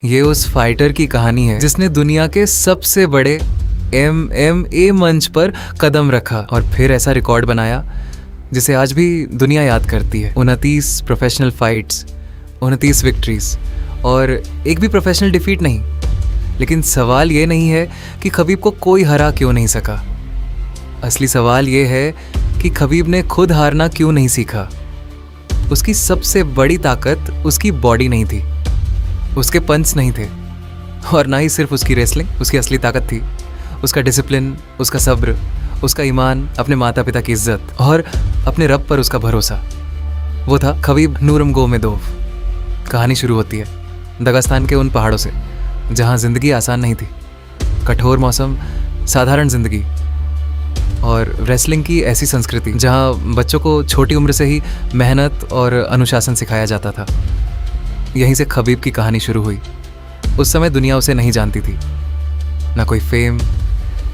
ये उस फाइटर की कहानी है जिसने दुनिया के सबसे बड़े MMA मंच पर कदम रखा और फिर ऐसा रिकॉर्ड बनाया जिसे आज भी दुनिया याद करती है। 29 प्रोफेशनल फाइट्स, 29 विक्ट्रीज और एक भी प्रोफेशनल डिफीट नहीं। लेकिन सवाल ये नहीं है कि खबीब को कोई हरा क्यों नहीं सका। असली सवाल ये है कि खबीब ने खुद हारना क्यों नहीं सीखा। उसकी सबसे बड़ी ताकत उसकी बॉडी नहीं थी, उसके पंच नहीं थे और ना ही सिर्फ उसकी रेसलिंग उसकी असली ताकत थी। उसका डिसिप्लिन, उसका सब्र, उसका ईमान, अपने माता पिता की इज्जत और अपने रब पर उसका भरोसा। वो था खबीब नूरमगोमेदोव। कहानी शुरू होती है दगास्तान के उन पहाड़ों से जहाँ जिंदगी आसान नहीं थी। कठोर मौसम, साधारण जिंदगी और रेसलिंग की ऐसी संस्कृति जहाँ बच्चों को छोटी उम्र से ही मेहनत और अनुशासन सिखाया जाता था। यहीं से खबीब की कहानी शुरू हुई। उस समय दुनिया उसे नहीं जानती थी, ना कोई फेम,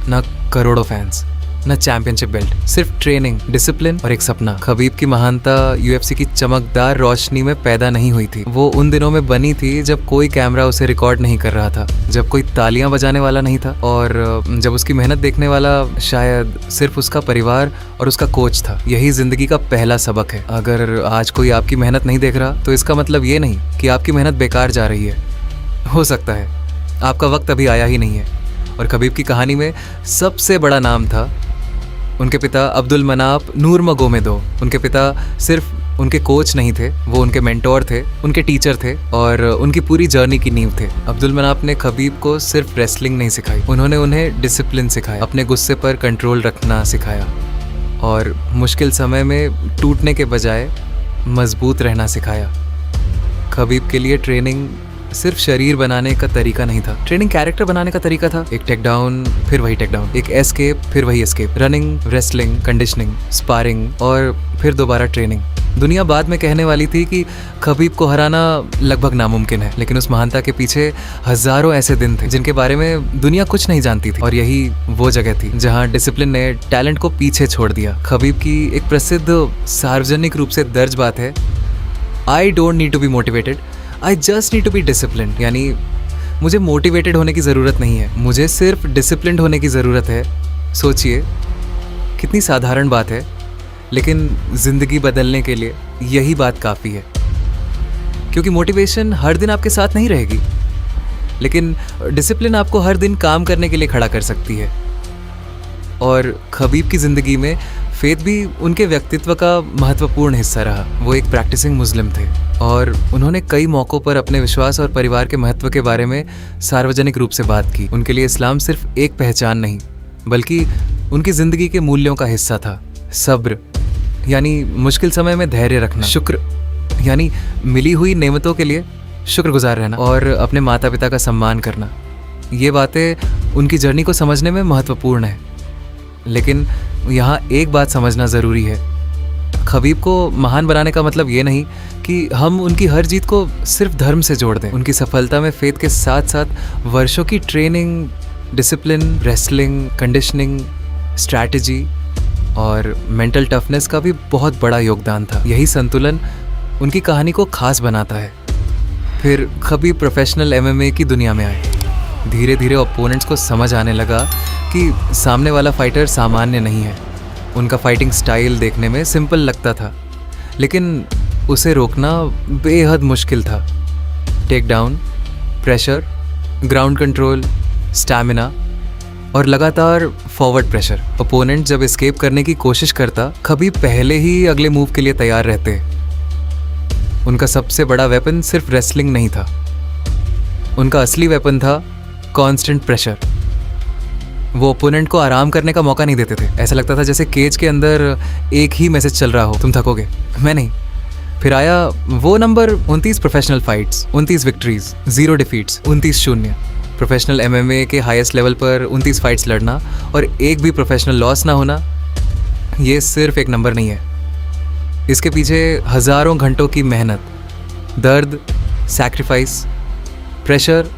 ना करोड़ों फैंस, ना चैंपियनशिप बेल्ट, सिर्फ ट्रेनिंग, डिसिप्लिन और एक सपना। खबीब की महानता UFC की चमकदार रोशनी में पैदा नहीं हुई थी। वो उन दिनों में बनी थी जब कोई कैमरा उसे रिकॉर्ड नहीं कर रहा था, जब कोई तालियां बजाने वाला नहीं था और जब उसकी मेहनत देखने वाला शायद सिर्फ उसका परिवार और उसका कोच था। यही जिंदगी का पहला सबक है। अगर आज कोई आपकी मेहनत नहीं देख रहा तो इसका मतलब ये नहीं कि आपकी मेहनत बेकार जा रही है। हो सकता है आपका वक्त अभी आया ही नहीं है। और खबीब की कहानी में सबसे बड़ा नाम था उनके पिता अब्दुल मनाफ नूरमगोमेदोव। उनके पिता सिर्फ उनके कोच नहीं थे, वो उनके मेंटोर थे, उनके टीचर थे और उनकी पूरी जर्नी की नींव थे। अब्दुल मनाफ ने खबीब को सिर्फ रेसलिंग नहीं सिखाई, उन्होंने उन्हें डिसिप्लिन सिखाया, अपने गुस्से पर कंट्रोल रखना सिखाया और मुश्किल समय में टूटने के बजाय मजबूत रहना सिखाया। खबीब के लिए ट्रेनिंग सिर्फ शरीर बनाने का तरीका नहीं था, ट्रेनिंग कैरेक्टर बनाने का तरीका था। एक टेक डाउन, फिर वही टेक डाउन, एक एस्केप, फिर वही escape, running, wrestling, conditioning, sparring और फिर दोबारा ट्रेनिंग। दुनिया बाद में कहने वाली थी कि खबीब को हराना लगभग नामुमकिन है, लेकिन उस महानता के पीछे हजारों ऐसे दिन थे जिनके बारे में दुनिया कुछ नहीं जानती थी। और यही वो जगह थी जहां डिसिप्लिन ने टैलेंट को पीछे छोड़ दिया। खबीब की एक प्रसिद्ध सार्वजनिक रूप से दर्ज बात है, I don't need to be motivated, I just need to be discipline. यानी मुझे मोटिवेटेड होने की ज़रूरत नहीं है, मुझे सिर्फ डिसिप्लिन होने की ज़रूरत है। सोचिए कितनी साधारण बात है, लेकिन ज़िंदगी बदलने के लिए यही बात काफ़ी है। क्योंकि मोटिवेशन हर दिन आपके साथ नहीं रहेगी, लेकिन डिसिप्लिन आपको हर दिन काम करने के लिए खड़ा कर सकती है। और खबीब की ज़िंदगी में फेथ भी उनके व्यक्तित्व का महत्वपूर्ण हिस्सा रहा। वो एक प्रैक्टिसिंग मुस्लिम थे और उन्होंने कई मौक़ों पर अपने विश्वास और परिवार के महत्व के बारे में सार्वजनिक रूप से बात की। उनके लिए इस्लाम सिर्फ एक पहचान नहीं, बल्कि उनकी ज़िंदगी के मूल्यों का हिस्सा था। सब्र यानी मुश्किल समय में धैर्य रखना, शुक्र यानी मिली हुई नेमतों के लिए शुक्रगुजार रहना और अपने माता पिता का सम्मान करना। ये बातें उनकी जर्नी को समझने में महत्वपूर्ण है। लेकिन यहाँ एक बात समझना ज़रूरी है, खबीब को महान बनाने का मतलब ये नहीं कि हम उनकी हर जीत को सिर्फ धर्म से जोड़ दें। उनकी सफलता में फेथ के साथ साथ वर्षों की training, discipline, wrestling, conditioning, strategy और मेंटल टफनेस का भी बहुत बड़ा योगदान था। यही संतुलन उनकी कहानी को खास बनाता है। फिर खबीब प्रोफेशनल MMA की दुनिया में आए। धीरे धीरे ओपोनेंट्स को समझ आने लगा कि सामने वाला फाइटर सामान्य नहीं है। उनका फाइटिंग स्टाइल देखने में सिंपल लगता था, लेकिन उसे रोकना बेहद मुश्किल था। Take down, pressure, ground control, stamina और लगातार फॉरवर्ड प्रेशर। ओपोनेंट जब एस्केप करने की कोशिश करता, खबीब पहले ही अगले मूव के लिए तैयार रहते। उनका सबसे बड़ा वेपन सिर्फ रेसलिंग नहीं था, उनका असली वेपन था कांस्टेंट प्रेशर। वो ओपोनेंट को आराम करने का मौका नहीं देते थे। ऐसा लगता था जैसे केज के अंदर एक ही मैसेज चल रहा हो, तुम थकोगे, मैं नहीं। फिर आया वो number 29 professional fights, 29 victories, 0 defeats, 29-0। Professional MMA के हाईएस्ट लेवल पर 29 फाइट्स लड़ना और एक भी प्रोफेशनल लॉस ना होना, ये सिर्फ एक नंबर नहीं है। इसके पीछे हज़ारों घंटों की मेहनत, दर्द, सैक्रिफाइस, प्रेशर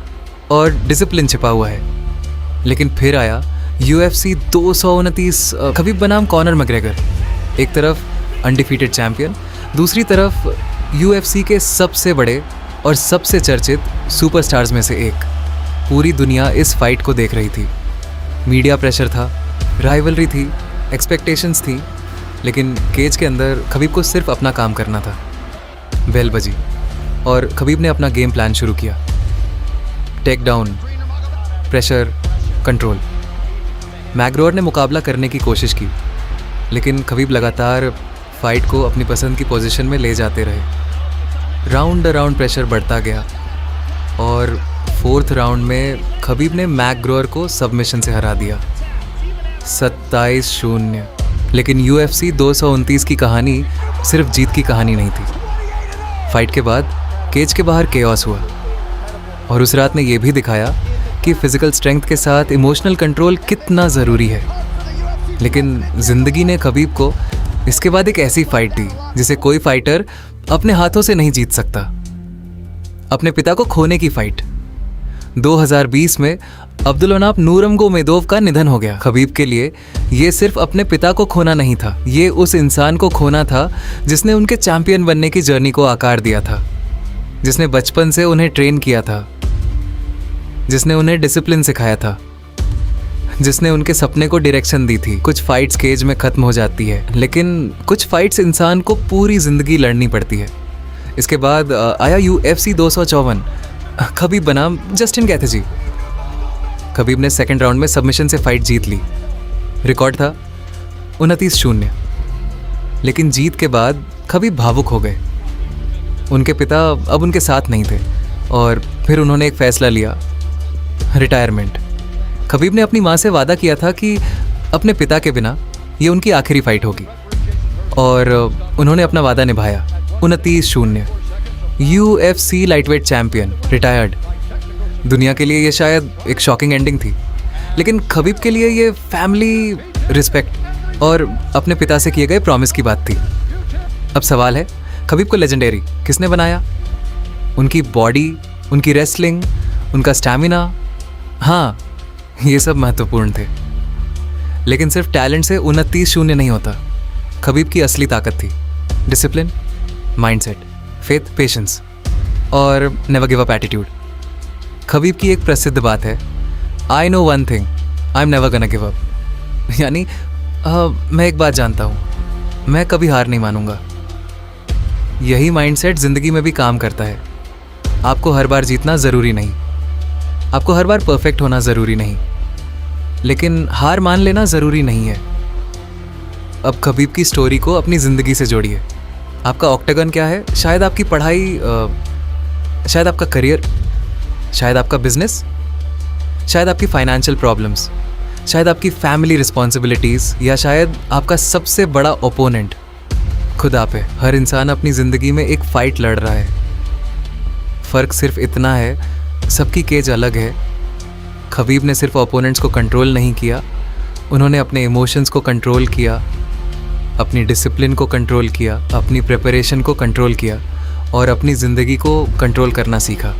और डिसिप्लिन छिपा हुआ है। लेकिन फिर आया UFC 229। खबीब बनाम कॉनर मैग्रेगर। एक तरफ अनडिफीटेड चैंपियन, दूसरी तरफ UFC के सबसे बड़े और सबसे चर्चित सुपरस्टार्स में से एक। पूरी दुनिया इस फाइट को देख रही थी। मीडिया प्रेशर था, राइवलरी थी, एक्सपेक्टेशंस थी, लेकिन केज के अंदर खबीब को सिर्फ अपना काम करना था। बेल बजी और खबीब ने अपना गेम प्लान शुरू किया। Take down, pressure, control. मैग्रोर ने मुकाबला करने की कोशिश की, लेकिन खबीब लगातार फाइट को अपनी पसंद की पोजीशन में ले जाते रहे। राउंड राउंड प्रेशर बढ़ता गया और फोर्थ राउंड में खबीब ने मैग्रोर को सबमिशन से हरा दिया 27-0। लेकिन UFC 229 की कहानी सिर्फ जीत की कहानी नहीं थी। फाइट के बाद केज के बाहर केओस हुआ और उस रात ने यह भी दिखाया कि फिजिकल स्ट्रेंथ के साथ इमोशनल कंट्रोल कितना ज़रूरी है। लेकिन ज़िंदगी ने खबीब को इसके बाद एक ऐसी फाइट दी जिसे कोई फाइटर अपने हाथों से नहीं जीत सकता। अपने पिता को खोने की फाइट। 2020 में अब्दुलमनाप नूरमगोमेदोव का निधन हो गया। खबीब के लिए ये सिर्फ अपने पिता को खोना नहीं था, ये उस इंसान को खोना था जिसने उनके चैंपियन बनने की जर्नी को आकार दिया था, जिसने बचपन से उन्हें ट्रेन किया था, जिसने उन्हें डिसिप्लिन सिखाया था, जिसने उनके सपने को डायरेक्शन दी थी। कुछ फाइट्स केज में खत्म हो जाती है, लेकिन कुछ फाइट्स इंसान को पूरी जिंदगी लड़नी पड़ती है। इसके बाद आया UFC 254। खबीब बना जस्टिन गैथेजी। खबीब ने सेकंड राउंड में सबमिशन से फाइट जीत ली। रिकॉर्ड था 29-0। लेकिन जीत के बाद खबीब भावुक हो गए। उनके पिता अब उनके साथ नहीं थे और फिर उन्होंने एक फैसला लिया, रिटायरमेंट। खबीब ने अपनी माँ से वादा किया था कि अपने पिता के बिना ये उनकी आखिरी फाइट होगी और उन्होंने अपना वादा निभाया। 29-0 UFC लाइटवेट चैंपियन, रिटायर्ड। दुनिया के लिए ये शायद एक शॉकिंग एंडिंग थी, लेकिन खबीब के लिए ये फैमिली, रिस्पेक्ट और अपने पिता से किए गए प्रॉमिस की बात थी। अब सवाल है, खबीब को लेजेंडरी किसने बनाया? उनकी बॉडी, उनकी रेसलिंग, उनका स्टैमिना। हाँ, ये सब महत्वपूर्ण थे, लेकिन सिर्फ टैलेंट से 29-0 नहीं होता। खबीब की असली ताकत थी डिसिप्लिन, माइंडसेट, फेथ, पेशेंस और never give up attitude. Khabib की एक प्रसिद्ध बात है, I know one thing, I am never गना गिव अप। यानी मैं एक बात जानता हूँ, मैं कभी हार नहीं मानूंगा। यही माइंडसेट जिंदगी में भी काम करता है। आपको हर बार जीतना ज़रूरी नहीं, आपको हर बार परफेक्ट होना ज़रूरी नहीं, लेकिन हार मान लेना ज़रूरी नहीं है। अब खबीब की स्टोरी को अपनी ज़िंदगी से जोड़िए। आपका ऑक्टागन क्या है? शायद आपकी पढ़ाई, शायद आपका करियर, शायद आपका बिजनेस, शायद आपकी फाइनेंशियल प्रॉब्लम्स, शायद आपकी फैमिली रिस्पॉन्सिबिलिटीज़, या शायद आपका सबसे बड़ा ओपोनेंट खुद आप है। हर इंसान अपनी ज़िंदगी में एक फ़ाइट लड़ रहा है। फ़र्क सिर्फ इतना है, सबकी केज अलग है। खबीब ने सिर्फ ओपोनेंट्स को कंट्रोल नहीं किया, उन्होंने अपने इमोशंस को कंट्रोल किया, अपनी डिसिप्लिन को कंट्रोल किया, अपनी प्रिपरेशन को कंट्रोल किया और अपनी ज़िंदगी को कंट्रोल करना सीखा।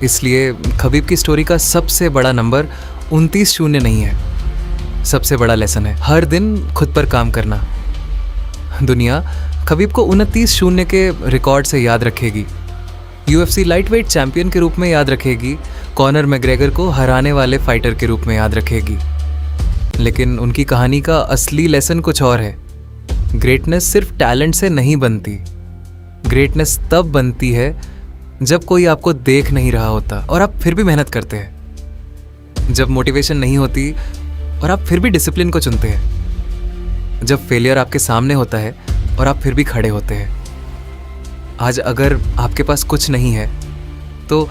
इसलिए खबीब की स्टोरी का सबसे बड़ा नंबर 29-0 नहीं है, सबसे बड़ा लेसन है हर दिन खुद पर काम करना। दुनिया खबीब को 29-0 के रिकॉर्ड से याद रखेगी, UFC लाइटवेट चैंपियन के रूप में याद रखेगी, कॉनर मैग्रेगर को हराने वाले फाइटर के रूप में याद रखेगी। लेकिन उनकी कहानी का असली लेसन कुछ और है। ग्रेटनेस सिर्फ टैलेंट से नहीं बनती। ग्रेटनेस तब बनती है जब कोई आपको देख नहीं रहा होता और आप फिर भी मेहनत करते हैं, जब मोटिवेशन नहीं होती और आप फिर भी डिसिप्लिन को चुनते हैं, जब फेलियर आपके सामने होता है और आप फिर भी खड़े होते हैं। आज अगर आपके पास कुछ नहीं है तो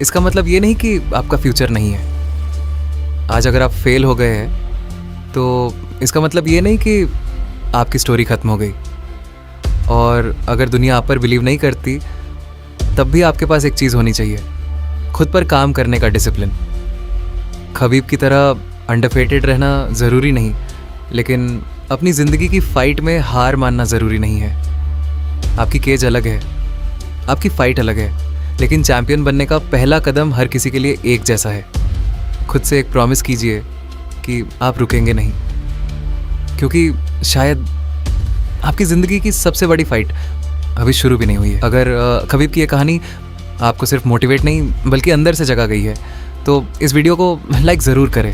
इसका मतलब ये नहीं कि आपका फ्यूचर नहीं है। आज अगर आप फेल हो गए हैं तो इसका मतलब ये नहीं कि आपकी स्टोरी ख़त्म हो गई। और अगर दुनिया आप पर बिलीव नहीं करती तब भी आपके पास एक चीज़ होनी चाहिए, खुद पर काम करने का डिसिप्लिन। खबीब की तरह अनडिफीटेड रहना ज़रूरी नहीं, लेकिन अपनी ज़िंदगी की फ़ाइट में हार मानना ज़रूरी नहीं है। आपकी केज अलग है, आपकी फ़ाइट अलग है, लेकिन चैंपियन बनने का पहला कदम हर किसी के लिए एक जैसा है। खुद से एक प्रॉमिस कीजिए कि आप रुकेंगे नहीं, क्योंकि शायद आपकी ज़िंदगी की सबसे बड़ी फ़ाइट अभी शुरू भी नहीं हुई है। अगर खबीब की ये कहानी आपको सिर्फ मोटिवेट नहीं बल्कि अंदर से जगा गई है तो इस वीडियो को लाइक ज़रूर करें।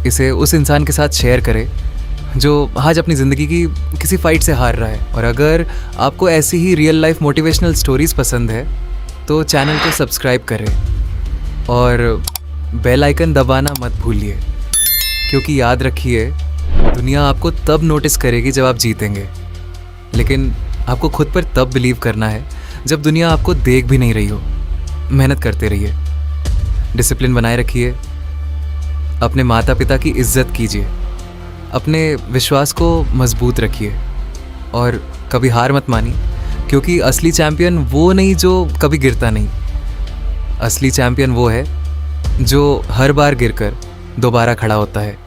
इसे उस इंसान के साथ शेयर करें जो आज अपनी ज़िंदगी की किसी फाइट से हार रहा है। और अगर आपको ऐसी ही रियल लाइफ मोटिवेशनल स्टोरीज़ पसंद है तो चैनल को सब्सक्राइब करें और बेल आइकन दबाना मत भूलिए, क्योंकि याद रखिए दुनिया आपको तब नोटिस करेगी जब आप जीतेंगे, लेकिन आपको खुद पर तब बिलीव करना है जब दुनिया आपको देख भी नहीं रही हो। मेहनत करते रहिए, डिसिप्लिन बनाए रखिए, अपने माता पिता की इज्जत कीजिए, अपने विश्वास को मजबूत रखिए और कभी हार मत मानिए, क्योंकि असली चैम्पियन वो नहीं जो कभी गिरता नहीं। असली चैम्पियन वो है जो हर बार गिरकर दोबारा खड़ा होता है।